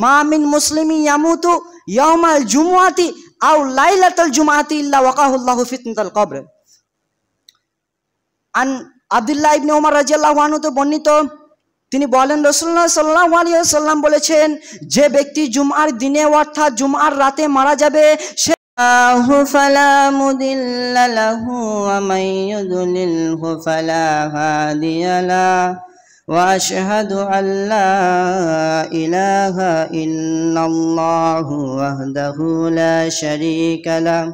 মা মিন মুসলিমিন ইয়ামুতু ইয়াউমাল জুমআতি আও লাইলাতাল জুমআতি ইল্লা ওয়াকাহুল্লাহু ফিতনাতাল কবর। আন আব্দুল্লাহ ইবনে ওমর রাদিয়াল্লাহু আনহু তো বর্ণিত, তিনি বলেন রাসূলুল্লাহ সাল্লাল্লাহু আলাইহি ওয়াসাল্লাম বলেছেন, যে ব্যক্তি জুমআর দিনে অর্থাৎ জুমআর রাতে মারা যাবে সে ফালা মুদিল্লা লাহু ওয়া মান ইউদ্লিলহু ফালা হাদিয়া লাহু ওয়া আশহাদু আল্লা ইলাহা ইল্লাল্লাহু ওয়াহদাহু লা শারীকা লাহু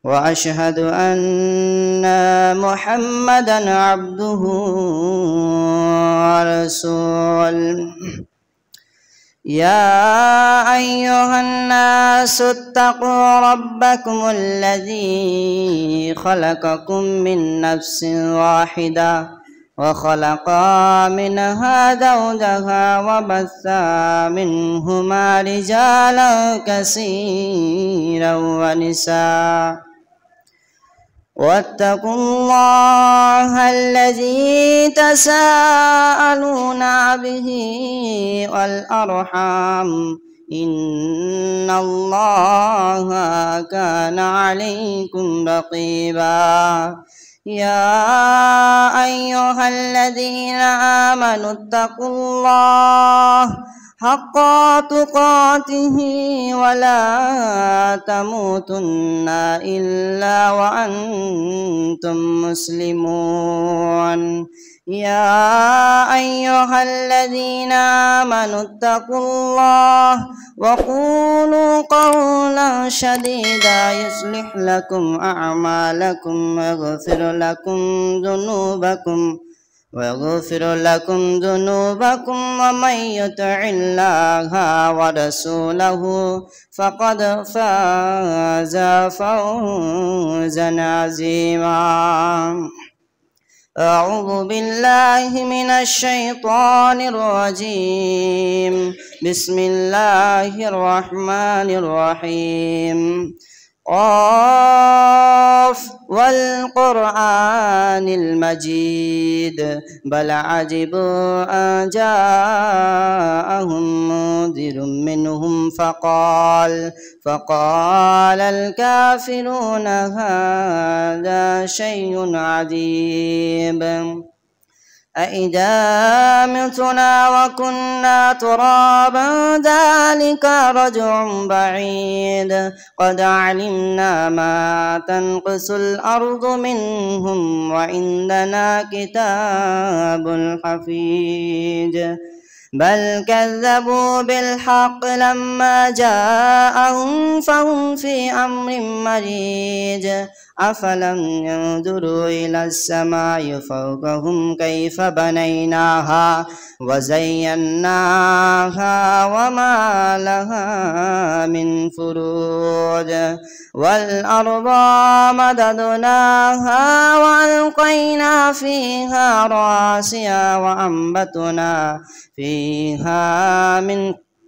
ওয়া আশহাদু আন্না মুহাম্মাদান আবদুহু ওয়া রাসূলুহু। يا أيها الناس اتقوا ربكم الذي خلقكم من نفس واحدة وخلق منها زوجها وبث منهما رجالا كثيرا ونساء واتقوا الله الذي تساءلون به والأرحام إن الله كان عليكم رقيبا يا أيها الذين آمنوا اتقوا الله حق تقاته ولا تموتن إلا وأنتم مسلمون يا أيها الذين آمنوا اتقوا الله وقولوا قولا سديدا يصلح لكم أعمالكم ويغفر لكم ذنوبكم ومن يطع الله ورسوله فقد فاز فوزا عظيما. أعوذ بالله من الشيطان الرجيم. بسم الله الرحمن الرحيم. قاف والقرآن المجيد بل عجبوا أن جاءهم منذر منهم فقال الكافرون هذا شيء عجيب أإذا متنا وكنا ترابا ذلك رجع بعيد قد علمنا ما تنقص الأرض منهم وعندنا كتاب حفيظ بل كذبوا بالحق لما جاءهم فهم في أمر مريج أفلم ينظروا إلى السماء فوقهم كيف بنيناها وزيناها وما لها من فروج والأرض مددناها وألقينا فيها رواسي وأنبتنا فيها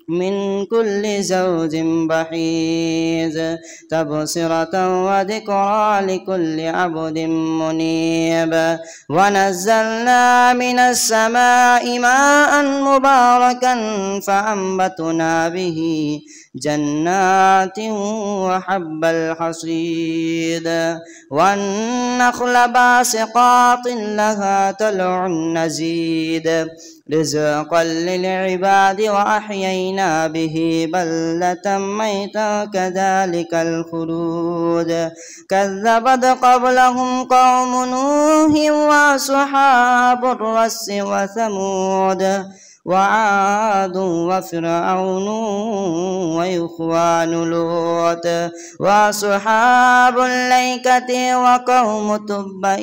من كل زوج بحيث تبصرة وذكرى لكل عبد منيب ونزلنا من السماء ماء مباركا فأنبتنا به جنات وحب الحصيد والنخل باسقات لها طلع نزيد رزقا للعباد وأحيينا به بلدة ميتا كذلك الخلود كذبت قبلهم قوم نوح وأصحاب الرس وثمود وعاد وفرعون وإخوان لوط وأصحاب الأيكة وقوم تبع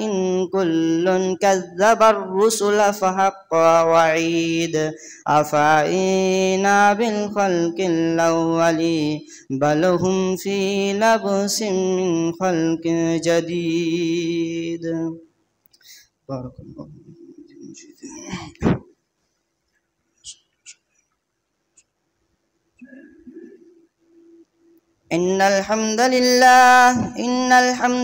كل كذب الرسل فحق وعيد أفعينا بالخلق الأول بل هم في لبس من خلق جديد. بارك الله. إن الحمد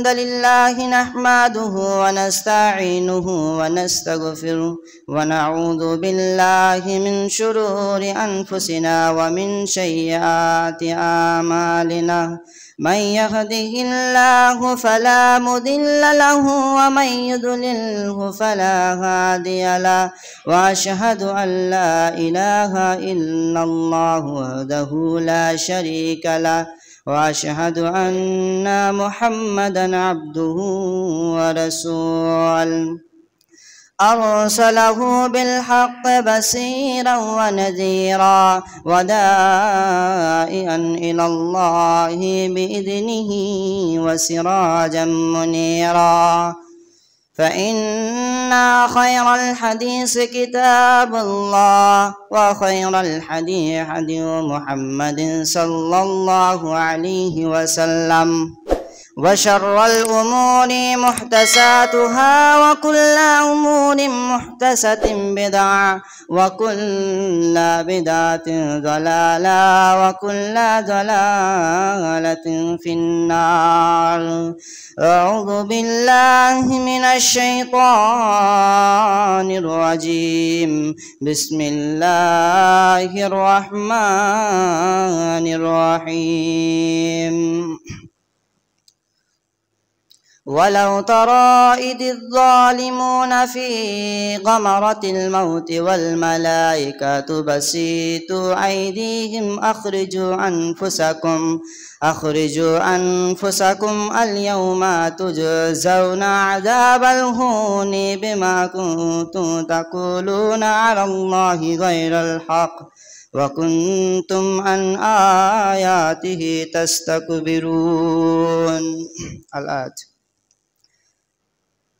لله نحمده ونستعينه ونستغفره ونعوذ بالله من شرور أنفسنا ومن سيئات أعمالنا من يهده الله فلا مضل له ومن يضلله فلا هادي له وأشهد أن لا إله إلا الله وحده لا شريك له وأشهد أن محمدا عبده ورسوله أرسله بالحق بشيرا ونذيرا وداعيا إلى الله بإذنه وسراجا منيرا فإن خير الحديث كتاب الله وخير الحديث حديث محمد صلى الله عليه وسلم وشر الأمور محدثاتها وكل أمور محدثة بدعة وكل بدعة ضلالة وكل ضلالة في النار أعوذ بالله من الشيطان الرجيم بسم الله الرحمن الرحيم ولو ترى إذ الظالمون في غمرة الموت والملائكة بسيطوا أيديهم أخرجوا أنفسكم اليوم تجزون عذاب الهون بما كنتم تقولون على الله غير الحق وكنتم عن آياته تستكبرون. الآية.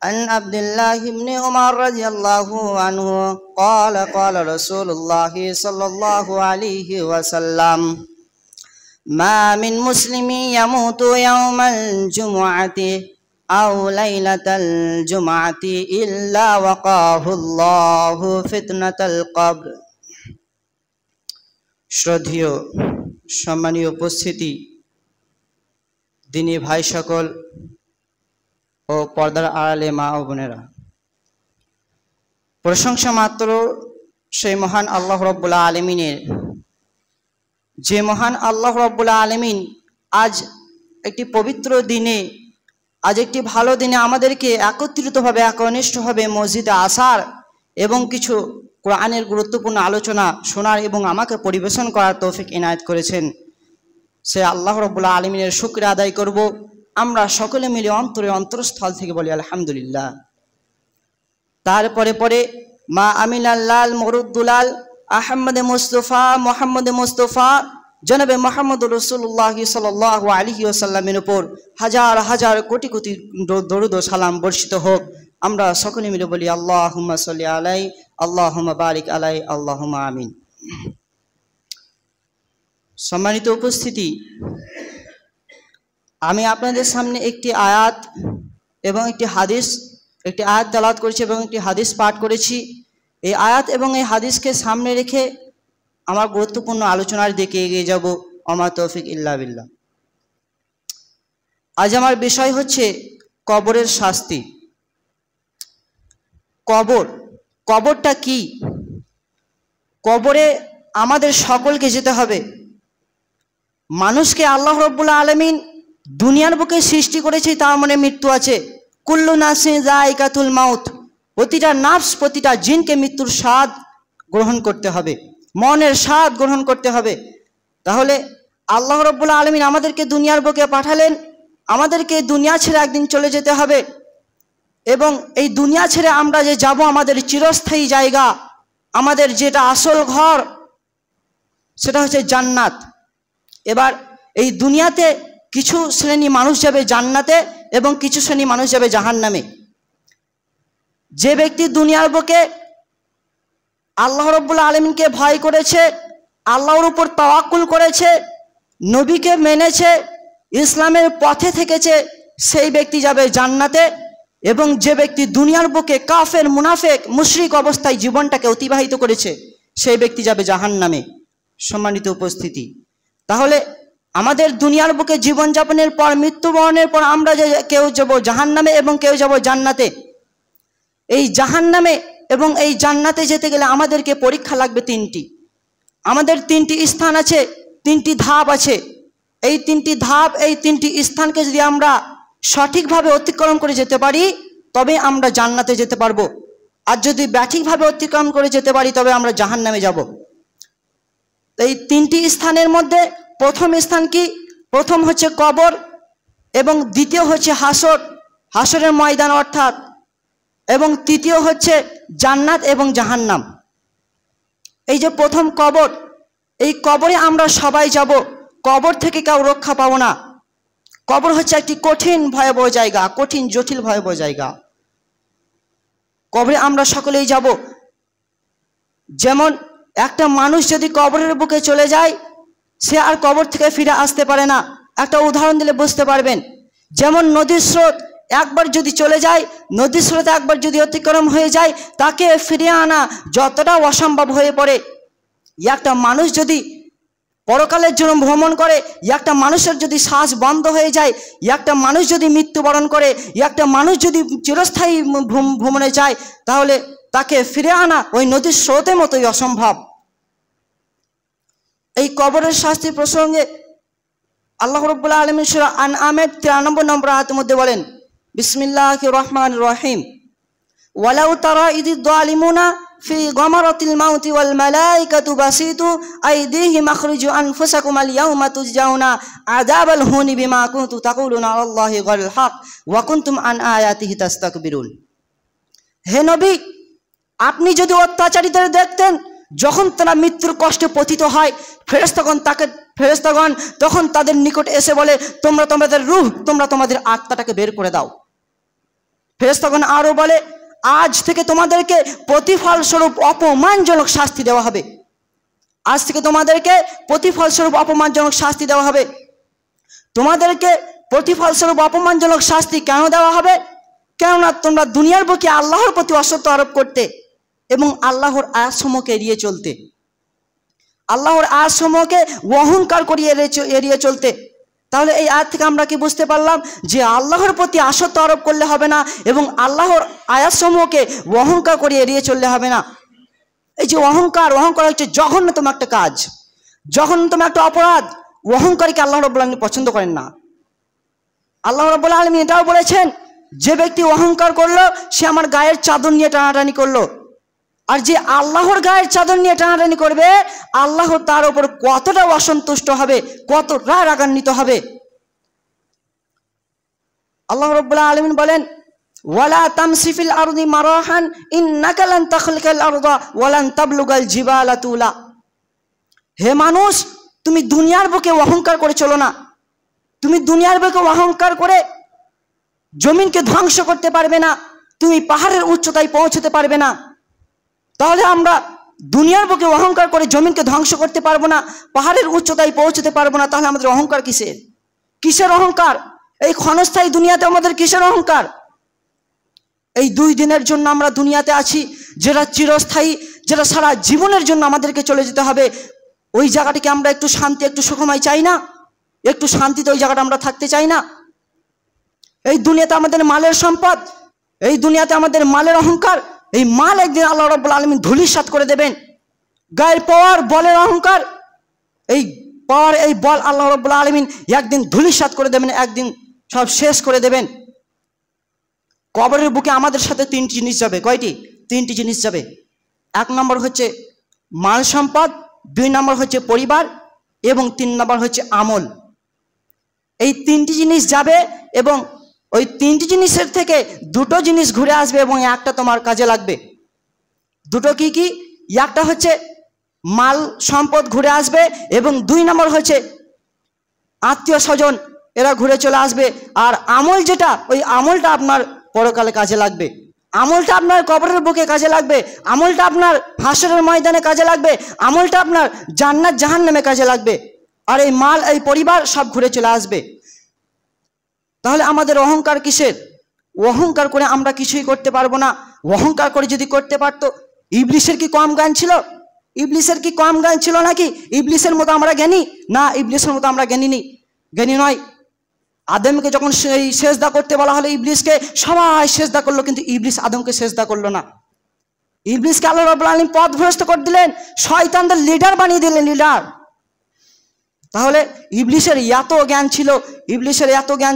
عن عبد الله بن عمر رضي الله عنه قال قال رسول الله صلى الله عليه وسلم ما من مسلم يموت يوم الجمعة أو ليلة الجمعة إلا وقاه الله فتنة القبر. শ্রদ্ধেয় সম্মানীয় উপস্থিতি, দিনী ভাই সকল ও পর্দার আড়ালে মা ও বোনেরা, প্রশংসা মাত্র সেই মহান আল্লাহ রব্বুল আলামিনের, যে মহান আল্লাহ রব্বুল আলামিন আজ একটি পবিত্র দিনে, আজ একটি ভালো দিনে আমাদেরকে একত্রিতভাবে একনিষ্ঠভাবে মসজিদে আসার এবং কিছু কোরআনের গুরুত্বপূর্ণ আলোচনা শোনার এবং আমাকে পরিবেশন করার তৌফিক ইনায়েত করেছেন। সে আল্লাহ রব্বুল আলামিনের শুকরিয়া আদায় করব। আমরা সকলে মিলে অন্তরস্থল থেকে বলি আলহামদুলিল্লাহ। তারপরে পরে মা আমিনাল্লাল মরুদ্দুলাল আহমদ মুস্তফা জনাবে মোহাম্মদ রাসূলুল্লাহ সাল্লাল্লাহু আলাইহি ওয়াসাল্লামের উপর হাজার হাজার কোটি কোটি দরুদ ও সালাম বর্ষিত হোক। আমরা সকলে মিলে বলি আল্লাহুম্মা সাল্লি আলাই, আল্লাহুম্মা বারিক আলাই, আল্লাহুম্মা আমিন। সম্মানিত উপস্থিতি, আমি আপনাদের সামনে একটি আয়াত এবং একটি আয়াত তেলাওয়াত করেছি এবং একটি হাদিস পাঠ করেছি। এই আয়াত এবং এই হাদিসকে সামনে রেখে আমার গুরুত্বপূর্ণ আলোচনার দিকে এগিয়ে যাব। ওমা তৌফিক ইল্লা বিল্লাহ। আজ আমার বিষয় হচ্ছে কবরের শাস্তি। কবরটা কি? কবরে আমাদের সকলকে যেতে হবে। মানুষকে আল্লাহ রাব্বুল আলামিন দুনিয়ার বুকে সৃষ্টি করেছে, তার মানে মৃত্যু আছে। কুল্লু নাফসিন যায়িকাতুল মাউত, প্রতিটা নাফস, প্রতিটা জিনকে মৃত্যুর স্বাদ গ্রহণ করতে হবে, মনের স্বাদ গ্রহণ করতে হবে। তাহলে আল্লাহ রাব্বুল আলামিন আমাদেরকে দুনিয়ার বুকে পাঠালেন, আমাদেরকে দুনিয়া ছেড়ে একদিন চলে যেতে হবে এবং এই দুনিয়া ছেড়ে আমরা যে যাব, আমাদের চিরস্থায়ী জায়গা, আমাদের যেটা আসল ঘর, সেটা হচ্ছে জান্নাত। এবার এই দুনিয়াতে কিছু শ্রেণী মানুষ যাবে জান্নাতে এবং কিছু শ্রেণী মানুষ যাবে জাহান্নামে। যে ব্যক্তি দুনিয়ার বুকে আল্লাহ রাব্বুল আলামিনকে ভয় করেছে, আল্লাহর উপর তাওয়াক্কুল করেছে, নবীকে মেনেছে, ইসলামের পথে থেকেছে, সেই ব্যক্তি যাবে জান্নাতে। এবং যে ব্যক্তি দুনিয়ার বুকে কাফের, মুনাফিক, মুশরিক অবস্থায় জীবনটাকে অতিবাহিত করেছে, সেই ব্যক্তি যাবে জাহান্নামে। সম্মানিত উপস্থিতি, তাহলে আমাদের দুনিয়ার বুকে জীবনযাপনের পর, মৃত্যুবরণের পর আমরা যে কেউ যাব জাহান্নামে এবং কেউ যাব জান্নাতে। এই জাহান্নামে এবং এই জান্নাতে যেতে গেলে আমাদেরকে পরীক্ষা লাগবে তিনটি। আমাদের তিনটি স্থান আছে, তিনটি ধাপ আছে। এই তিনটি ধাপ, এই তিনটি স্থানকে যদি আমরা সঠিকভাবে অতিক্রম করে যেতে পারি তবে আমরা জান্নাতে যেতে পারবো, আর যদি ব্যাঠিকভাবে অতিক্রম করে যেতে পারি তবে আমরা জাহান্নামে যাব। এই তিনটি স্থানের মধ্যে প্রথম স্থান কি? প্রথম হচ্ছে কবর, এবং দ্বিতীয় হচ্ছে হাসর, হাসরের ময়দান অর্থাৎ, এবং তৃতীয় হচ্ছে জান্নাত এবং জাহান্নাম। এই যে প্রথম কবর, এই কবরে আমরা সবাই যাব, কবর থেকে কেউ রক্ষা পাবো না। কবর হচ্ছে একটি কঠিন ভয়াবহ জায়গা, কঠিন জটিল ভয়াবহ জায়গা। কবরে আমরা সকলেই যাব। যেমন একটা মানুষ যদি কবরের বুকে চলে যায়, সে আর কবর থেকে ফিরে আসতে পারে না। একটা উদাহরণ দিলে বুঝতে পারবেন। যেমন নদীর স্রোত একবার যদি চলে যায়, নদীর স্রোত একবার যদি অতিক্রম হয়ে যায়, তাকে ফিরিয়ে আনা যতটা অসম্ভব হয়ে পড়ে। একটা মানুষ যদি পরকালের জন্য ভ্রমণ করে, একটা মানুষের যদি শ্বাস বন্ধ হয়ে যায়, একটা মানুষ যদি মৃত্যুবরণ করে, একটা মানুষ যদি চিরস্থায়ী ভ্রমণে যায়, তাহলে তাকে ফিরে আনা ওই নদীর স্রোতের মতোই অসম্ভব। এই কবরের শাস্তি প্রসঙ্গে আল্লাহ রাব্বুল আলামিন সূরা আনআমের 93 নম্বর আয়াতের মধ্যে বলেন, বিসমিল্লাহির রহমানির রহিম, ওয়ালাউ তারা ইযিদ যালিমুনা ফি গামারাতিল মাউতি ওয়াল মালাইকাতু বাসিতু আইদিহিম আখরিজু আনফুসাকুম আল ইয়াউমা তুজজাউনা আযাবাল হুনি বিমা কুনতুম তাকুলুনা আলাল্লাহি গায়রুল হক ওয়া কুনতুম আন আয়াতিহি তাস্তাকবিরুন। হে নবী, আপনি যদি অত্যাচারীদের দেখতেন যখন তারা মৃত্যুর কষ্টে পতিত হয়, ফেরেশতাগণ তখন তাদের নিকট এসে বলে, তোমরা তোমাদের রূহ, তোমরা তোমাদের আত্মাটাকে বের করে দাও। ফেরেশতাগণ আরো বলে, আজ থেকে তোমাদেরকে প্রতিফল স্বরূপ অপমানজনক শাস্তি দেওয়া হবে। আজ থেকে তোমাদেরকে প্রতিফল স্বরূপ অপমানজনক শাস্তি দেওয়া হবে। তোমাদেরকে প্রতিফল স্বরূপ অপমানজনক শাস্তি কেন দেওয়া হবে? কেননা তোমরা দুনিয়ার বুকে আল্লাহর প্রতি অসত্য আরোপ করতে এবং আল্লাহর আয়াতসমূহকে এড়িয়ে চলতে, আল্লাহর আয়াতসমূহকে অহংকার করিয়ে এড়িয়ে চলতে। তাহলে এই আয়াত থেকে আমরা কি বুঝতে পারলাম? যে আল্লাহর প্রতি আসক্ত আরোপ করলে হবে না এবং আল্লাহর আয়াতসমূহকে অহংকার করিয়ে এড়িয়ে চললে হবে না। এই যে অহংকার হচ্ছে জঘন্যতম একটা কাজ, জঘন্যতম একটা অপরাধ। অহংকারীকে আল্লাহ রাব্বুল আলামিন পছন্দ করেন না। আল্লাহ রাব্বুল আলামিন এটাও বলেছেন, যে ব্যক্তি অহংকার করলো সে আমার গায়ের চাদর নিয়ে টানাটানি করলো। আর যে আল্লাহর গায়ের চাদর নিয়ে টানাটানি করবে, আল্লাহ তার উপর কতটা অসন্তুষ্ট হবে, কতটা রাগান্বিত হবে। আল্লাহ রাব্বুল আলামিন বলেন, ওয়ালা তামসি ফিল আরদি মারাহান ইন্নাকা লান তাখলিকাল আরদা ওয়া লান তাবলুগাল জিবালা তুলা। হে মানুষ, তুমি দুনিয়ার বুকে অহংকার করে চলো না। তুমি দুনিয়ার বুকে অহংকার করে জমিনকে ধ্বংস করতে পারবে না, তুমি পাহাড়ের উচ্চতায় পৌঁছতে পারবে না। তাহলে আমরা দুনিয়ার বুকে অহংকার করে জমিনকে ধ্বংস করতে পারবো না, পাহাড়ের উচ্চতায় পৌঁছতে পারবো না, তাহলে আমাদের অহংকার কিসের? কিসের অহংকার? এই ক্ষণস্থায়ী দুনিয়াতে আমাদের কিসের অহংকার? এই 2 দিনের জন্য আমরা দুনিয়াতে আছি, যেটা চিরস্থায়ী, যেটা সারা জীবনের জন্য আমাদেরকে চলে যেতে হবে। ওই জায়গাটিকে আমরা একটু শান্তি, একটু সুখময় চাই না? একটু শান্তিতে ওই জায়গাটা আমরা থাকতে চাই না? এই দুনিয়াতে আমাদের মালের সম্পদ, এই দুনিয়াতে আমাদের মালের অহংকার, এই মাল একদিন আল্লাহ রাব্বুল আলামিন ধূলিসাৎ করে দেবেন। গায়ের পাওয়ার, বলের অহংকার, এই পাওয়ার, এই বল আল্লাহ রাব্বুল আলামিন একদিন ধূলিসাৎ করে দেবেন, একদিন সব শেষ করে দেবেন। কবরের বুকে আমাদের সাথে 3টি জিনিস যাবে। কয়টি? 3টি জিনিস যাবে। 1 নম্বর হচ্ছে মাল সম্পদ, 2 নম্বর হচ্ছে পরিবার এবং 3 নম্বর হচ্ছে আমল। এই 3টি জিনিস যাবে এবং ওই 3টি জিনিসের থেকে 2টো জিনিস ঘুরে আসবে এবং একটা তোমার কাজে লাগবে। 2টো কি কি? একটা হচ্ছে মাল সম্পদ ঘুরে আসবে এবং 2 নম্বর হচ্ছে আত্মীয় স্বজন, এরা ঘুরে চলে আসবে। আর আমল যেটা, ওই আমলটা আপনার পরকালে কাজে লাগবে, আমলটা আপনার কবরের বুকে কাজে লাগবে, আমলটা আপনার হাসরের ময়দানে কাজে লাগবে, আমলটা আপনার জান্নাত জাহান্নামে কাজে লাগবে। আর এই মাল, এই পরিবার সব ঘুরে চলে আসবে। তাহলে আমাদের অহংকার কিসের? অহংকার করে আমরা কিছুই করতে পারবো না। অহংকার করে যদি করতে পারতো, ইবলিসের কি কম জ্ঞান ছিল? ইবলিসের কি কম জ্ঞান ছিল নাকি? ইবলিসের মতো আমরা জ্ঞানী না, ইবলিসের মতো আমরা জ্ঞানী নয়। আদমকে যখন সেই সেজদা করতে বলা হলো ইবলিসকে, সবাই সেজদা করলো, কিন্তু ইবলিস আদমকে সেজদা করলো না। ইবলিসকে আল্লাহ রাব্বুল আলামিন পথভ্রষ্ট করে দিলেন, শয়তানদের লিডার বানিয়ে দিলেন, লিডার। তাহলে ইবলিসের এত জ্ঞান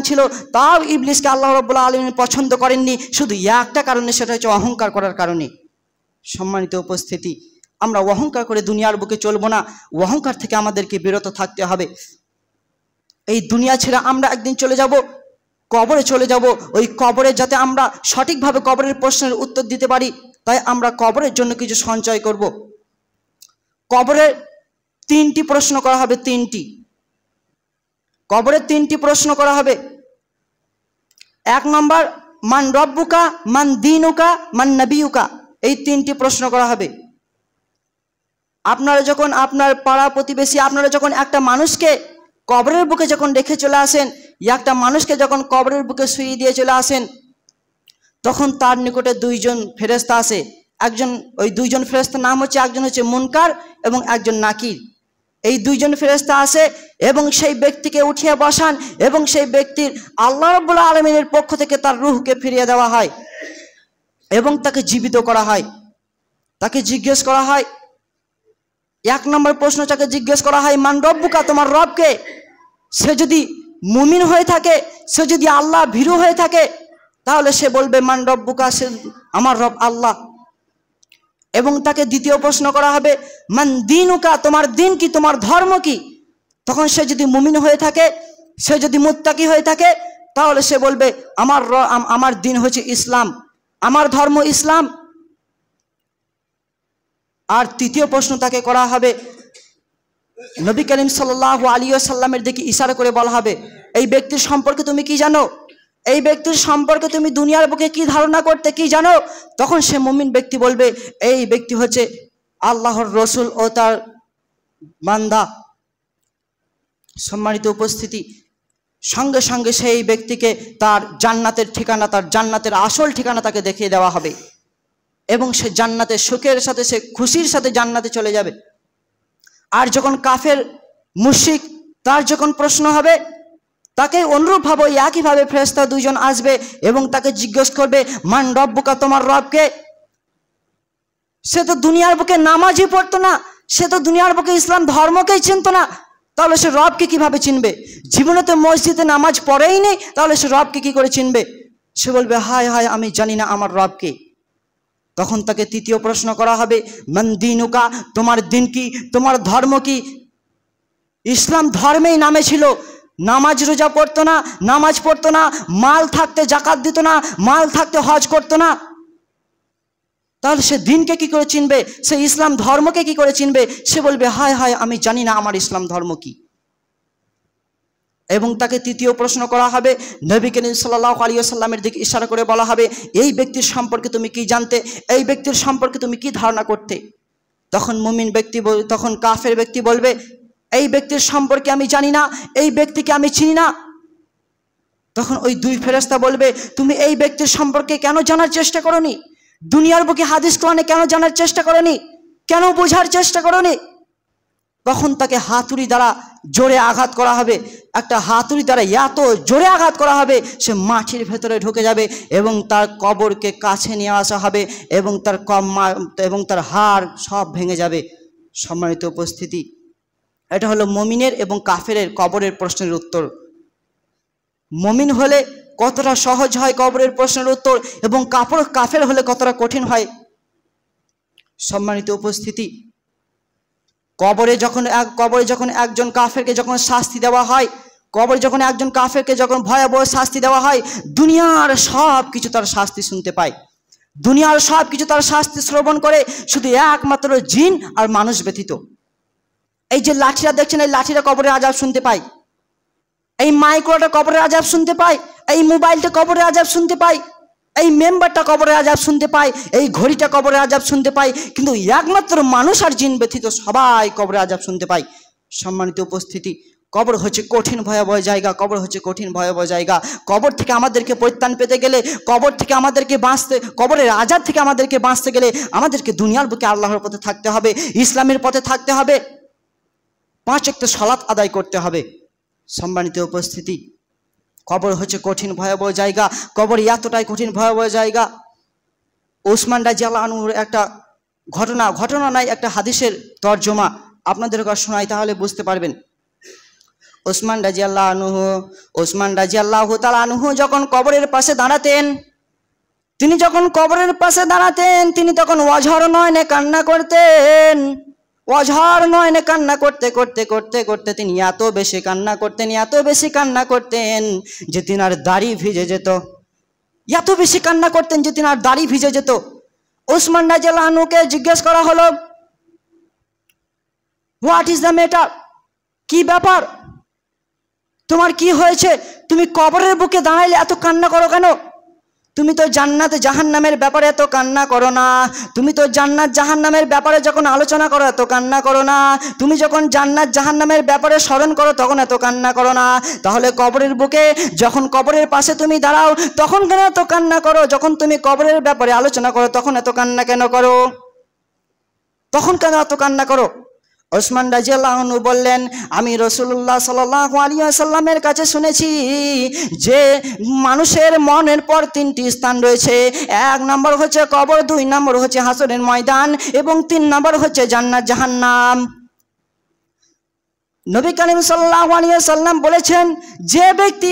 ছিল, তাও ইবলিসকে আল্লাহ রাব্বুল আলামিন পছন্দ করেননি, শুধু একটা কারণে, সেটা হচ্ছে অহংকার করার কারণে। সম্মানিত উপস্থিতি, আমরা অহংকার করে দুনিয়ার বুকে চলবো না, অহংকার থেকে আমাদেরকে বিরত থাকতে হবে। এই দুনিয়া ছেড়ে আমরা একদিন চলে যাব, কবরে চলে যাব। ওই কবরে যাতে আমরা সঠিকভাবে কবরের প্রশ্নের উত্তর দিতে পারি, তাই আমরা কবরের জন্য কিছু সঞ্চয় করব। কবরে 3টি প্রশ্ন করা হবে, কবরে 3টি প্রশ্ন করা হবে। 1 নম্বর, মান রব্বুকা, মান দীনুকা, মান নবিয়ুকা। এই 3টি প্রশ্ন করা হবে। আপনারা যখন আপনার পাড়া প্রতিবেশী, আপনারা যখন একটা মানুষকে কবরের বুকে যখন রেখে চলে আসেন, একটা মানুষকে যখন কবরের বুকে শুইয়ে দিয়ে চলে আসেন, তখন তার নিকটে 2জন ফেরেশতা আসে। ওই 2জন ফেরেশতার নাম হচ্ছে, একজন হচ্ছে মুনকার এবং একজন নাকির। এই 2জন ফেরেশতা আসে এবং সেই ব্যক্তিকে উঠিয়ে বসান, এবং সেই ব্যক্তির আল্লাহ রাব্বুল আলামিনের পক্ষ থেকে তার রূহকে ফিরিয়ে দেওয়া হয় এবং তাকে জীবিত করা হয়। তাকে জিজ্ঞেস করা হয়, 1 নম্বর প্রশ্ন তাকে জিজ্ঞেস করা হয়, মান রব্বুকা, তোমার রবকে। সে যদি মুমিন হয়ে থাকে, সে যদি আল্লাহ ভীরু হয়ে থাকে, তাহলে সে বলবে মান রব্বুকা, সে আমার রব আল্লাহ। এবং তাকে দ্বিতীয় প্রশ্ন করা হবে, মান দীনুকা, তোমার দিন কি, তোমার ধর্ম কি। তখন সে যদি মুমিন হয়ে থাকে, সে যদি মুত্তাকি হয়ে থাকে, তাহলে সে বলবে আমার দিন হচ্ছে ইসলাম, আমার ধর্ম ইসলাম। আর তৃতীয় প্রশ্ন তাকে করা হবে, নবী করিম সাল্লাল্লাহু আলাইহি ওয়াসাল্লামের দিকে ইশারা করে বলা হবে, এই ব্যক্তির সম্পর্কে তুমি কি জানো? এই ব্যক্তির সম্পর্কে তুমি দুনিয়ার বুকে কি ধারণা করতে, কি জানো? তখন সে মুমিন ব্যক্তি বলবে, এই ব্যক্তি হচ্ছে আল্লাহর রসুল ও তার বান্দা। সম্মানিত উপস্থিতি, সঙ্গে সঙ্গে সেই ব্যক্তিকে তার জান্নাতের ঠিকানা, তার জান্নাতের আসল ঠিকানা তাকে দেখিয়ে দেওয়া হবে, এবং সে জান্নাতে সুখের সাথে, সে খুশির সাথে জান্নাতে চলে যাবে। আর যখন কাফের মুশরিক, তার যখন প্রশ্ন হবে, তাকে অনুরূপভাবে একইভাবে ফেরেশতা 2জন আসবে এবং তাকে জিজ্ঞেস করবে, মান রব্বুকা, তোমার রবকে। সে তো দুনিয়ার বুকে নামাজই পড়তো না, সে তো দুনিয়ার বুকে ইসলাম ধর্মকেই চিনত না, তাহলে সে রবকে কিভাবে চিনবে? জীবনে তো মসজিদে নামাজ পড়েই নেই, তাহলে সে রবকে কি করে চিনবে? সে বলবে, হায় হায়, আমি জানি না আমার রবকে। তখন তাকে তৃতীয় প্রশ্ন করা হবে, মান দীনুকা, তোমার দিন কি, তোমার ধর্ম কি। ইসলাম ধর্মেই নামে ছিল, নামাজ রোজা পড়তো না, নামাজ পড়তো না, মাল থাকতে যাকাত দিত না, মাল থাকতে হজ করতো না, তাহলে সে দিনকে কি করে চিনবে? সে ইসলাম ধর্মকে কি করে চিনবে? সে বলবে, হায় হায়, আমি জানি না আমার ইসলাম ধর্ম কি। এবং তাকে তৃতীয় প্রশ্ন করা হবে, নবী করিম সাল্লাল্লাহু আলাইহি ওয়াসাল্লামের দিকে ইশারা করে বলা হবে, এই ব্যক্তির সম্পর্কে তুমি কি জানতে, এই ব্যক্তির সম্পর্কে তুমি কি ধারণা করতে। তখন মুমিন ব্যক্তি, তখন কাফের ব্যক্তি বলবে, এই ব্যক্তির সম্পর্কে আমি জানি না, এই ব্যক্তিকে আমি চিনি না। তখন ওই 2 ফেরেশতা বলবে, তুমি এই ব্যক্তির সম্পর্কে কেন জানার চেষ্টা করোনি? দুনিয়ার বুকে হাদিস কোরআনে কেন জানার চেষ্টা করোনি? কেন বোঝার চেষ্টা করোনি? তখন তাকে হাতুড়ি দ্বারা জোরে আঘাত করা হবে, একটা হাতুড়ি দ্বারা এত জোরে আঘাত করা হবে, সে মাটির ভেতরে ঢুকে যাবে এবং তার কবরকে কাছে নিয়ে আসা হবে এবং তার হাড় সব ভেঙে যাবে। সম্মানিত উপস্থিতি, এটা হলো মুমিনের এবং কাফেরের কবরের প্রশ্নের উত্তর। মুমিন হলে কতটা সহজ হয় কবরের প্রশ্নের উত্তর, এবং কাফের হলে কতটা কঠিন হয়। সম্মানিত উপস্থিতি, কবরে যখন একজন কাফেরকে যখন শাস্তি দেওয়া হয়, কবরে যখন একজন কাফেরকে যখন ভয়াবহ শাস্তি দেওয়া হয়, দুনিয়ার সব কিছু তার শাস্তি শুনতে পায়, দুনিয়ার সব কিছু তার শাস্তি শ্রবণ করে, শুধু একমাত্র জিন আর মানুষ ব্যতীত। এই যে লাঠিরা দেখছেন, এই লাঠিরা কবরের আযাব শুনতে পায়, এই মাইক্রোটা কবরের আযাব শুনতে পায়, এই মোবাইলটা কবরের আযাব শুনতে পায়, এই মেম্বারটা কবরের আযাব শুনতে পায়, এই ঘড়িটা কবরের আযাব শুনতে পায়, কিন্তু একমাত্র মানুষ আর জিন ব্যতীত সবাই কবরের আযাব শুনতে পায়। সম্মানিত উপস্থিতি, কবর হচ্ছে কঠিন ভয়াবহ জায়গা, কবর হচ্ছে কঠিন ভয়াবহ জায়গা। কবর থেকে আমাদেরকে পরিত্রাণ পেতে গেলে, কবর থেকে আমাদেরকে বাঁচতে, কবরের আযাব থেকে আমাদেরকে বাঁচতে গেলে আমাদেরকে দুনিয়ার বুকে আল্লাহর পথে থাকতে হবে, ইসলামের পথে থাকতে হবে, 5 ওয়াক্ত সালাত আদায় করতে হবে। সম্মানিত উপস্থিতি, কবর হচ্ছে কঠিন ভয়াবহ জায়গা, কবর এতটাই কঠিন ভয়াবহ জায়গা। ওসমান রাদিয়াল্লাহু আনহুর একটা ঘটনা নাই, একটা হাদিসের তর্জমা আপনাদের কাছে শোনাই, তাহলে বুঝতে পারবেন। ওসমান রাদিয়াল্লাহু তাআলা আনহু যখন কবরের পাশে দাঁড়াতেন, তিনি তখন অঝর নয়নে কান্না করতেন। অঝর নয়নে কান্না করতে করতে করতে করতে তিনি এত বেশি কান্না করতেন যে তিনার দাড়ি ভিজে যেত, এত বেশি কান্না করতেন যে তিনার দাড়ি ভিজে যেত। ওসমান রাদিয়াল্লাহু আনহুকে জিজ্ঞেস করা হলো, হোয়াট ইজ দ্য ম্যাটার, কি ব্যাপার, তোমার কি হয়েছে, তুমি কবরের বুকে দাঁড়াইলে এত কান্না করো কেন? তুমি তো জান্নাত জাহান্নামের ব্যাপারে এত কান্না করো না, তুমি তো জান্নাত জাহান্নামের ব্যাপারে যখন আলোচনা করো এত কান্না করো না, তুমি যখন জান্নাত জাহান্নামের ব্যাপারে স্মরণ করো তখন এত কান্না করো না, তাহলে কবরের বুকে যখন কবরের পাশে তুমি দাঁড়াও তখন কেন এত কান্না করো? যখন তুমি কবরের ব্যাপারে আলোচনা করো তখন এত কান্না কেন করো? তখন কেন এত কান্না করো? ওসমান রাদিয়াল্লাহু আনহু বললেন, আমি রাসূলুল্লাহ সাল্লাল্লাহু আলাইহি ওয়াসাল্লামের কাছে শুনেছি যে মানুষের মনের পর 3টি স্থান রয়েছে। 1 নম্বর হচ্ছে কবর, 2 নম্বর হচ্ছে হাসরের ময়দান এবং 3 নম্বর হচ্ছে জান্নাত জাহান্নাম। নবী করিম সাল্লাল্লাহু আলাইহি ওয়াসাল্লাম বলেছেন, যে ব্যক্তি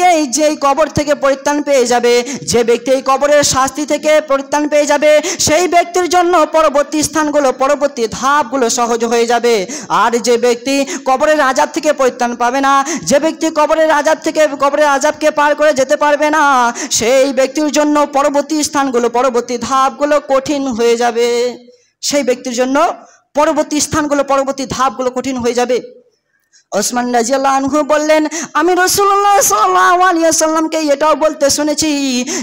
এই কবর থেকে পরিত্রাণ পেয়ে যাবে, যে ব্যক্তি এই কবরের শাস্তি থেকে পরিত্রাণ পেয়ে যাবে, সেই ব্যক্তির জন্য পরবর্তী স্থানগুলো, পরবর্তী ধাপগুলো সহজ হয়ে যাবে। আর যে ব্যক্তি কবরের আযাব থেকে পরিত্রাণ পাবে না, যে ব্যক্তি কবরের আযাবকে পার করে যেতে পারবে না, সেই ব্যক্তির জন্য পরবর্তী স্থানগুলো, পরবর্তী ধাপগুলো কঠিন হয়ে যাবে। সেই ব্যক্তির জন্য পরবর্তী স্থানগুলো, পরবর্তী ধাপগুলো কঠিন হয়ে যাবে। ওসমান রাদিয়াল্লাহু আনহু বললেন, আমি রাসূলুল্লাহ সাল্লাল্লাহু আলাইহি ওয়াসাল্লামকে এটাও বলতে শুনেছি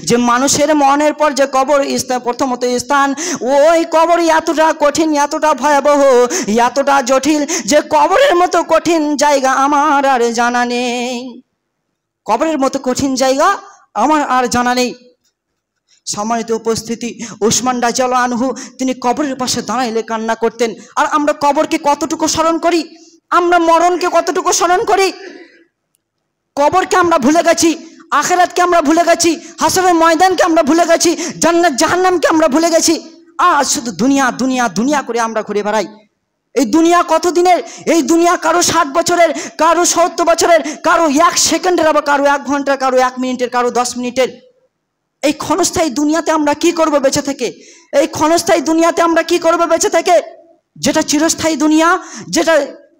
যে মানুষের মনের পর যে কবর স্থান, প্রথমত স্থান, ওই কবর এতটা কঠিন, এতটা ভয়াবহ, এতটা জটিল যে কবরের মতো কঠিন জায়গা আমার আর জানা নেই। কবরের মতো কঠিন জায়গা আমার আর জানা নেই। সম্মানিত উপস্থিতি, ওসমান রাদিয়াল্লাহু আনহু তিনি কবরের পাশে দাঁড়াইলে কান্না করতেন। আর আমরা কবরকে কতটুকু স্মরণ করি, আমরা মরণকে কতটুকু স্মরণ করি? কবরকে আমরা ভুলে গেছি, আখিরাতকে আমরা ভুলে গেছি, হাসরের ময়দানকে আমরা ভুলে গেছি, জান্নাত জাহান্নামকে আমরা ভুলে গেছি। আর শুধু দুনিয়া দুনিয়া দুনিয়া করে আমরা ঘুরে বেড়াই। এই দুনিয়া কতদিনের? এই দুনিয়া কারো 60 বছরের, কারো 70 বছরের, কারো 1 সেকেন্ডের, আবার কারো 1 ঘন্টার, কারো 1 মিনিটের, কারো 10 মিনিটের। এই ক্ষণস্থায়ী দুনিয়াতে আমরা কি করব বেঁচে থেকে? এই ক্ষণস্থায়ী দুনিয়াতে আমরা কি করব বেঁচে থেকে? যেটা চিরস্থায়ী দুনিয়া,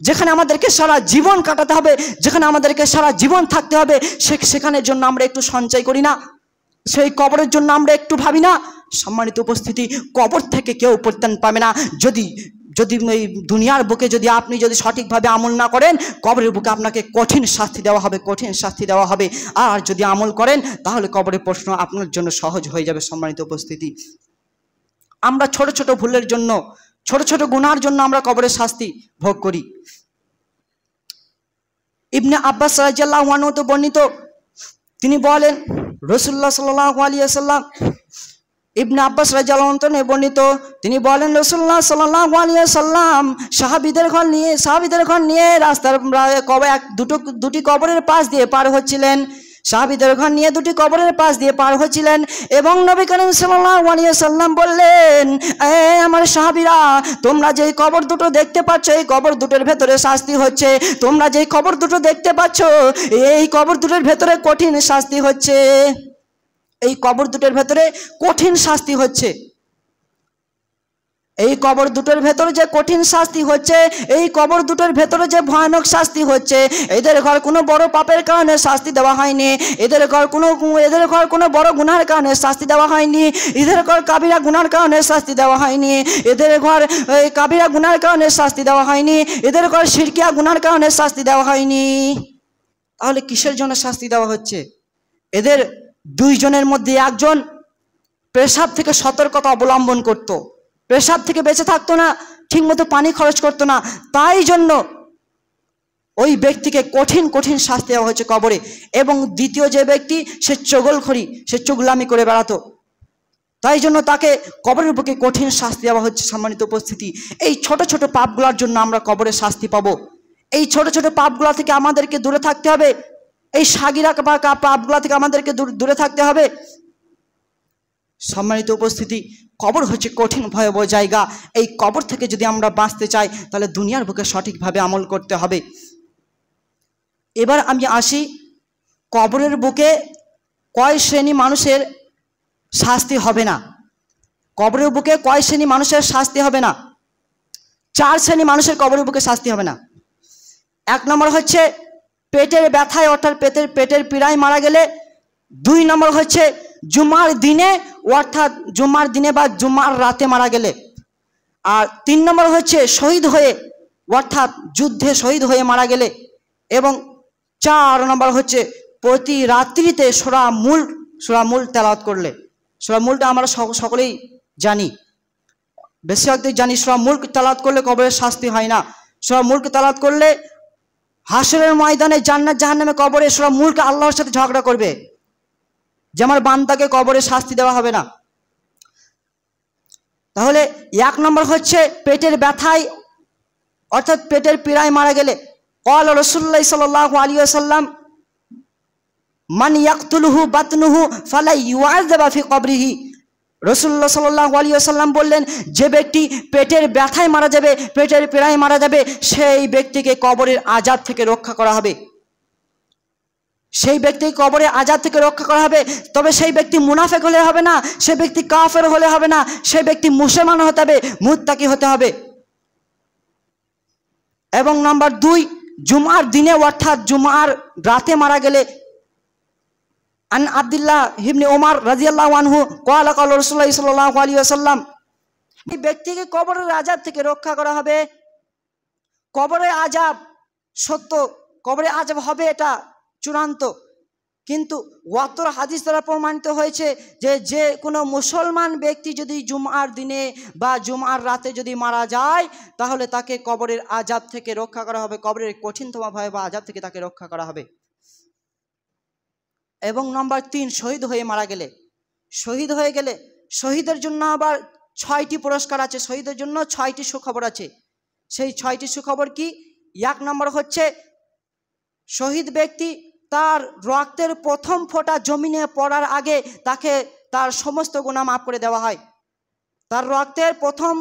যেখানে আমাদেরকে সারা জীবন কাটাতে হবে, যেখানে আমাদেরকে সারা জীবন থাকতে হবে, সেখানের জন্য আমরা একটু সঞ্চয় করি না? সেই কবরের জন্য আমরা একটু ভাবি না? সম্মানিত উপস্থিতি, কবর থেকে কেউ পরিত্রাণ পাবে না। যদি এই দুনিয়ার বুকে যদি আপনি যদি সঠিকভাবে আমল না করেন, কবরের বুকে আপনাকে কঠিন শাস্তি দেওয়া হবে, কঠিন শাস্তি দেওয়া হবে। আর যদি আমল করেন তাহলে কবরের প্রশ্ন আপনার জন্য সহজ হয়ে যাবে। সম্মানিত উপস্থিতি, আমরা ছোট ছোট ভুলের জন্য, ছোট ছোট গুনার জন্য আমরা কবরের শাস্তি ভোগ করি। ইবনে আব্বাস রাদিয়াল্লাহু আনহু তো বর্ণিত, তিনি বলেন রাসূলুল্লাহ সাল্লাল্লাহু আলাইহি ওয়াসাল্লাম, ইবনে আব্বাস রাদিয়াল্লাহু আনহু বর্ণিত, তিনি বলেন রাসূলুল্লাহ সাল্লাল্লাহু আলাইহি ওয়াসাল্লাম সাহাবীদের ঘর নিয়ে রাস্তার দুটি কবরের পাশ দিয়ে পার হচ্ছিলেন। সাহাবীদের ঘর নিয়ে 2টি কবরের পাশ দিয়ে পার হচ্ছিলেন এবং নবী করিম সাল্লাল্লাহু আলাইহি ওয়াসাল্লাম বললেন, আমার সাহাবীরা, তোমরা যেই কবর দুটো দেখতে পাচ্ছ, এই কবর দুটোর ভেতরে শাস্তি হচ্ছে। তোমরা যেই কবর দুটো দেখতে পাচ্ছ, এই কবর দুটোর ভেতরে কঠিন শাস্তি হচ্ছে। এই কবর দুটোর ভেতরে কঠিন শাস্তি হচ্ছে। এই কবর দুটোর ভেতরে যে কঠিন শাস্তি হচ্ছে, এই কবর দুটোর ভেতরে যে ভয়ানক শাস্তি হচ্ছে, এদের ঘর কোনো বড় পাপের কারণে শাস্তি দেওয়া হয়নি, এদের ঘর কোনো বড় গুনার কারণে শাস্তি দেওয়া হয়নি, এদের ঘর কাবিরা গুনার কারণে শাস্তি দেওয়া হয়নি, এদের ঘর কাবিরা গুনার কারণে শাস্তি দেওয়া হয়নি, এদের ঘর শিরকিয়া গুনার কারণে শাস্তি দেওয়া হয়নি। তাহলে কিসের জন্য শাস্তি দেওয়া হচ্ছে? এদের 2 জনের মধ্যে একজন পেশাব থেকে সতর্কতা অবলম্বন করত, পেশাব থেকে বেঁচে থাকতো না, ঠিকমতো পানি খরচ করতো না, তাই জন্য ওই ব্যক্তিকে কঠিন কঠিন শাস্তি দেওয়া হয়েছে কবরে। এবং দ্বিতীয় যে ব্যক্তি, সে চগলখড়ি, সে চুগলামি করে বেড়াতো, তাই জন্য তাকে কবরের বুকে কঠিন শাস্তি দেওয়া হচ্ছে। সম্মানিত উপস্থিতি, এই ছোট ছোট পাপগুলোর জন্য আমরা কবরে শাস্তি পাবো। এই ছোট ছোট পাপগুলো থেকে আমাদেরকে দূরে থাকতে হবে, এই সাগিরা পাপগুলো থেকে আমাদেরকে দূরে থাকতে হবে। সম্মানিত উপস্থিতি, কবর হচ্ছে কঠিন ভয়াবহ জায়গা। এই কবর থেকে যদি আমরা বাঁচতে চাই তাহলে দুনিয়ার বুকে সঠিকভাবে আমল করতে হবে। এবার আমি আসি, কবরের বুকে কয় শ্রেণী মানুষের শাস্তি হবে না। কবরের বুকে কয় শ্রেণী মানুষের শাস্তি হবে না? 4 শ্রেণী মানুষের কবরের বুকে শাস্তি হবে না। 1 নম্বর হচ্ছে পেটের ব্যথায়, অর্থাৎ পেটের পীড়ায় মারা গেলে। 2 নম্বর হচ্ছে জুমার দিনে, অর্থাৎ জুমার দিনে বা জুমার রাতে মারা গেলে। আর 3 নম্বর হচ্ছে শহীদ হয়ে, অর্থাৎ যুদ্ধে শহীদ হয়ে মারা গেলে। এবং 4 নম্বর হচ্ছে প্রতি রাত্রিতে সূরা মুল্ক তেলাওয়াত করলে। সূরা মুল্কটা আমরা সকলেই জানি, বেশিরভাগই জানি। সূরা মুল্ক তেলাওয়াত করলে কবরের শাস্তি হয় না। সূরা মুল্ক তেলাওয়াত করলে হাসরের ময়দানে, জান্নাত জাহান্নামে, কবরে সূরা মুল্ক আল্লাহর সাথে ঝগড়া করবে যে আমার বান্দাকে কবরে শাস্তি দেওয়া হবে না। তাহলে 1 নম্বর হচ্ছে পেটের ব্যথায়, অর্থাৎ পেটের পীড়ায় মারা গেলে। ক্বালা রাসূলুল্লাহ সাল্লাল্লাহু আলাইহি ওয়াসাল্লাম মান ইয়াকতুলুহু বাতনুহু ফালা ইউআযাবা ফি কবরিহি। রাসূলুল্লাহ সাল্লাল্লাহু আলাইহি ওয়াসাল্লাম বললেন, যে ব্যক্তি পেটের ব্যথায় মারা যাবে, পেটের পীড়ায় মারা যাবে, সেই ব্যক্তিকে কবরের আযাব থেকে রক্ষা করা হবে। সেই ব্যক্তি কবরের আযাব থেকে রক্ষা করা হবে। তবে সেই ব্যক্তি মুনাফিক হলে হবে না, সেই ব্যক্তি কাফের হলে হবে না, সেই ব্যক্তি মুসলমান হতে হবে, মুত্তাকি হতে হবে। এবং নাম্বার 2, জুমার দিনে অর্থাৎ জুমার রাতে মারা গেলে। আন আব্দুল্লাহ ইবনে ওমর রাদিয়াল্লাহু আনহু ক্বালা ক্বালা রাসূলুল্লাহ সাল্লাল্লাহু আলাইহি ওয়াসাল্লাম, এই ব্যক্তিকে কবরের আযাব থেকে রক্ষা করা হবে। কবরের আযাব সত্য, কবরের আযাব হবে, এটা চূড়ান্ত। কিন্তু ওয়াতর হাদিস দ্বারা প্রমাণিত হয়েছে যে কোনো মুসলমান ব্যক্তি যদি জুমার দিনে বা জুমার রাতে যদি মারা যায় তাহলে তাকে কবরের আযাব থেকে রক্ষা করা হবে, কবরের কঠিনতম ভয়াবহ আযাব থেকে তাকে রক্ষা করা হবে। এবং নাম্বার 3, শহীদ হয়ে মারা গেলে। শহীদ হয়ে গেলে শহীদের জন্য আবার 6টি পুরস্কার আছে, শহীদের জন্য 6টি সুখবর আছে। সেই 6টি সুখবর কি? 1 নম্বর হচ্ছে শহীদ ব্যক্তি তার রক্তের প্রথম ফোঁটা জমিনে পড়ার আগে তাকে তার সমস্ত গুনাহ মাফ করে দেওয়া হয়। তার রক্তের প্রথম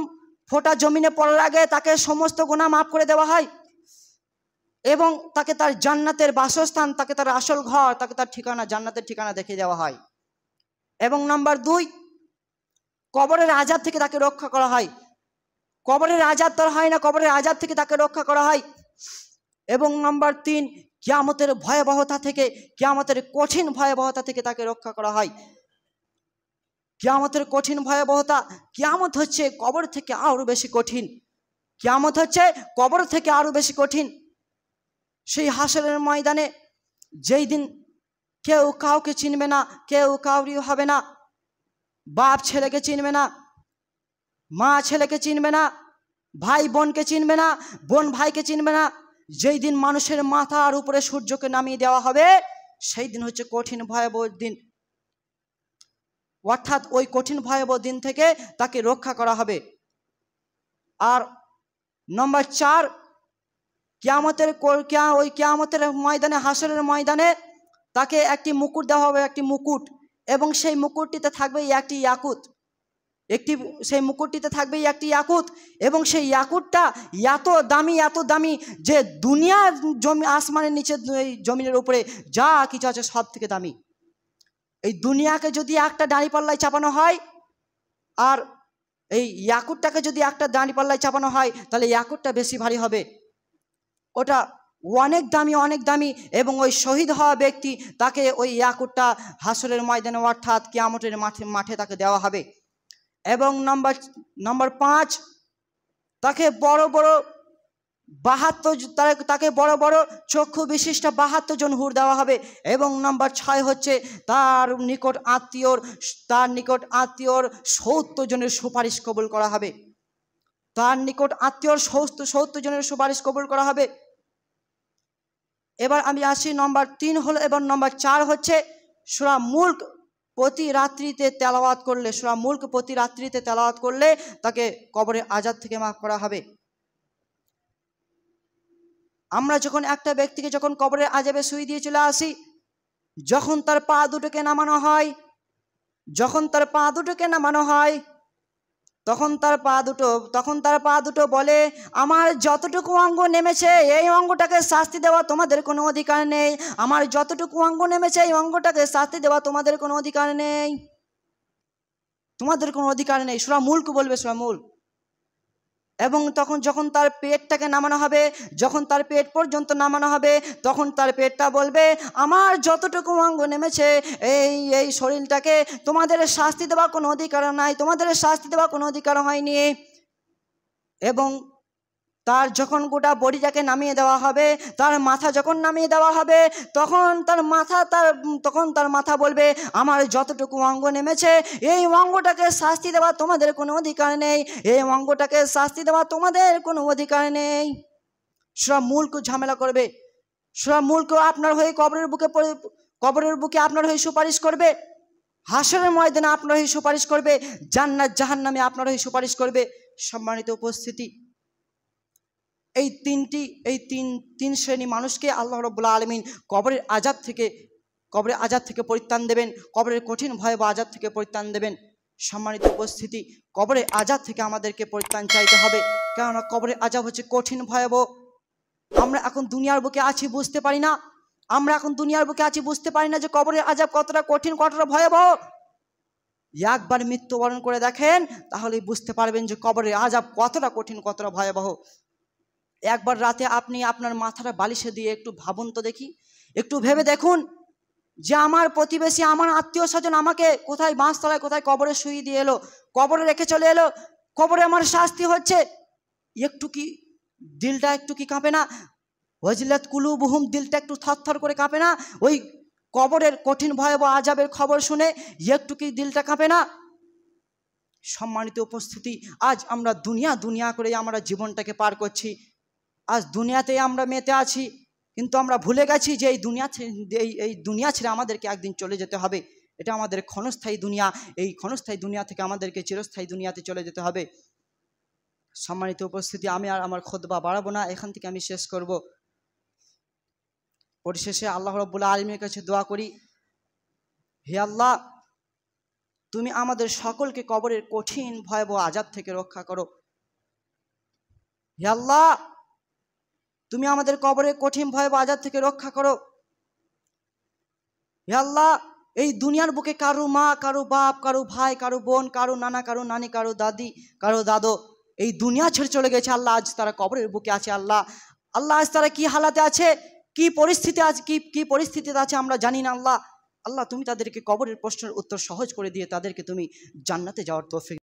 ফোঁটা জমিনে পড়ার আগে তাকে সমস্ত গুনাহ মাফ করে দেওয়া হয়। এবং তাকে তার জান্নাতের বাসস্থান, তাকে তার আসল ঘর, তাকে তার ঠিকানা, জান্নাতের ঠিকানা দেখিয়ে দেওয়া হয়। এবং নাম্বার 2, কবরের আযাব থেকে তাকে রক্ষা করা হয়। কবরের আযাব তার হয় না, কবরের আযাব থেকে তাকে রক্ষা করা হয়। এবং নাম্বার 3, কিয়ামতের ভয়াবহতা থেকে, কিয়ামতের কঠিন ভয়াবহতা থেকে তাকে রক্ষা করা হয়। কিয়ামতের কঠিন ভয়াবহতা, কিয়ামত হচ্ছে কবর থেকে আরো বেশি কঠিন। কিয়ামত হচ্ছে কবর থেকে আরো বেশি কঠিন। সেই হাসরের ময়দানে যেই দিন কেউ কাউকে চিনবে না, কেউ কাউরি হবে না, বাপ ছেলেকে চিনবে না, মা ছেলেকে চিনবে না, ভাই বোনকে চিনবে না, বোন ভাইকে চিনবে না। যেই দিন মানুষের মাথার উপরে সূর্যকে নামিয়ে দেওয়া হবে সেই দিন হচ্ছে কঠিন ভয়াবহ দিন। অর্থাৎ ওই কঠিন ভয়াবহ দিন থেকে তাকে রক্ষা করা হবে। আর নম্বর 4, কিয়ামতের ময়দানে, হাসরের ময়দানে তাকে একটি মুকুট দেওয়া হবে, একটি মুকুট। এবং সেই মুকুটটিতে থাকবে একটি ইয়াকুত, সেই মুকুটটিতে থাকবে একটি ইয়াকুত। এবং সেই ইয়াকুতটা এত দামি, এত দামি যে দুনিয়া আসমানের নিচে, জমিনের উপরে যা কিছু আছে সব থেকে দামি। এই দুনিয়াকে যদি একটা দাঁড়িপাল্লায় চাপানো হয় আর এই ইয়াকুতটাকে যদি একটা দাঁড়িপাল্লায় চাপানো হয় তাহলে ইয়াকুতটা বেশি ভারী হবে, ওটা অনেক দামি, অনেক দামি। এবং ওই শহীদ হওয়া ব্যক্তি তাকে ওই ইয়াকুতটা হাসরের ময়দানে অর্থাৎ কিয়ামতের মাঠে তাকে দেওয়া হবে। এবং নাম্বার 5, তাকে বড় বড় 72, তাকে বড় বড় চক্ষু বিশিষ্ট 72 জন হুর দেওয়া হবে। এবং নাম্বার 6 হচ্ছে তার নিকট আত্মীয়র 70 জনের সুপারিশ কবুল করা হবে। তার নিকট আত্মীয়র 70 জনের সুপারিশ কবুল করা হবে। এবার আমি আসি নম্বর 3 হলো, এবং নম্বর 4 হচ্ছে সূরা মুলক প্রতি রাত্রিতে তেলাওয়াত করলে, সূরা মুলক প্রতি রাত্রিতে তেলাওয়াত করলে তাকে কবরের আযাব থেকে মাফ করা হবে। আমরা যখন একটা ব্যক্তিকে যখন কবরের আযাবে শুইয়ে দিয়ে চলে আসি, যখন তার পা দুটোকে নামানো হয়, যখন তার পা দুটোকে নামানো হয়, তখন তার পা দুটো বলে, আমার যতটুকু অঙ্গ নেমেছে এই অঙ্গটাকে শাস্তি দেওয়া তোমাদের কোনো অধিকার নেই, আমার যতটুকু অঙ্গ নেমেছে এই অঙ্গটাকে শাস্তি দেওয়া তোমাদের কোনো অধিকার নেই, তোমাদের কোনো অধিকার নেই। সূরা মুলক বলবে, সূরা মুলক। এবং তখন যখন তার পেটটাকে নামানো হবে, যখন তার পেট পর্যন্ত নামানো হবে, তখন তার পেটটা বলবে, আমার যতটুকু অঙ্গ নেমেছে এই শরীরটাকে তোমাদের শাস্তি দেওয়া কোনো অধিকার নাই, তোমাদের শাস্তি দেওয়া কোনো অধিকার হয়নি। এবং তার যখন গোটা বডিটাকে নামিয়ে দেওয়া হবে, তার মাথা যখন নামিয়ে দেওয়া হবে, তখন তার মাথা বলবে, আমার যতটুকু অঙ্গ নেমেছে এই অঙ্গটাকে শাস্তি দেওয়া তোমাদের কোনো অধিকার নেই, এই অঙ্গটাকে শাস্তি দেওয়া তোমাদের কোনো অধিকার নেই। সূরা মুলক ঝামেলা করবে, সূরা মুলক আপনার হয়ে কবরের বুকে আপনার হয়ে সুপারিশ করবে, হাসরের ময়দানে আপনার হয়ে সুপারিশ করবে, জান্নাত জাহান্নামে আপনার হয়ে সুপারিশ করবে। সম্মানিত উপস্থিতি, এই তিন শ্রেণী মানুষকে আল্লাহ রাব্বুল আলামিন কবরের আযাব থেকে পরিত্রাণ দেবেন, কবরের কঠিন ভয়াবহ আযাব থেকে পরিত্রাণ দেবেন। সম্মানিত উপস্থিতি, কবরের আযাব থেকে আমাদেরকে পরিত্রাণ চাইতে হবে, কেননা কবরের আযাব হচ্ছে কঠিন ভয়াবহ। আমরা এখন দুনিয়ার বুকে আছি বুঝতে পারি না, যে কবরের আযাব কতটা কঠিন, কতটা ভয়াবহ। একবার মৃত্যুবরণ করে দেখেন, তাহলেই বুঝতে পারবেন যে কবরের আযাব কতটা কঠিন, কতটা ভয়াবহ। একবার রাতে আপনি আপনার মাথাটা বালিশে দিয়ে একটু ভাবুন তো দেখি, একটু ভেবে দেখুন যে আমার প্রতিবেশী, আমার আত্মীয় স্বজন আমাকে কোথায় বাঁশতলায়, কোথায় কবরে শুইয়ে দিয়ে এলো, কবরে রেখে চলে এলো, কবরে আমার শাস্তি হচ্ছে, দিলটা একটু কি কাঁপে না? ওয়াজিলাত কুলুবুহুম, দিলটা একটু থরথর করে কাঁপে না? ওই কবরের কঠিন ভয়াবহ আযাবের খবর শুনে একটু কি দিলটা কাঁপে না? সম্মানিত উপস্থিতি, আজ আমরা দুনিয়া করে আমরা জীবনটাকে পার করছি, আজ দুনিয়াতেই আমরা মেতে আছি, কিন্তু আমরা ভুলে গেছি যে এই দুনিয়া ছেড়ে আমাদেরকে একদিন চলে যেতে হবে। এটা আমাদের ক্ষণস্থায়ী দুনিয়া, এই ক্ষণস্থায়ী দুনিয়া থেকে আমাদেরকে চিরস্থায়ী দুনিয়াতে চলে যেতে হবে। সম্মানিত উপস্থিতি, আমি আর আমার খুতবা বাড়াবো না, এখান থেকে আমি শেষ করব। পরিশেষে আল্লাহ রাব্বুল আলামিনের কাছে দোয়া করি, হে আল্লাহ, তুমি আমাদের সকলকে কবরের কঠিন ভয়াবহ আযাব থেকে রক্ষা করো। হে আল্লাহ, তুমি আমাদের কবরের কঠিন ভয়াবহ আযাব থেকে রক্ষা করো। হে আল্লাহ, এই দুনিয়ার বুকে কারো মা, কারো বাপ, কারো ভাই, কারো বোন, কারো নানা, কারো নানি, কারো দাদি, কারো দাদু এই দুনিয়া ছেড়ে চলে গেছে। আল্লাহ, আজ তারা কবরের বুকে আছে। আল্লাহ আজ তারা কি হালাতে আছে, কি পরিস্থিতিতে আছে আমরা জানি না। আল্লাহ তুমি তাদেরকে কবরের প্রশ্নের উত্তর সহজ করে দিয়ে তাদেরকে তুমি জান্নাতে যাওয়ার তৌফিক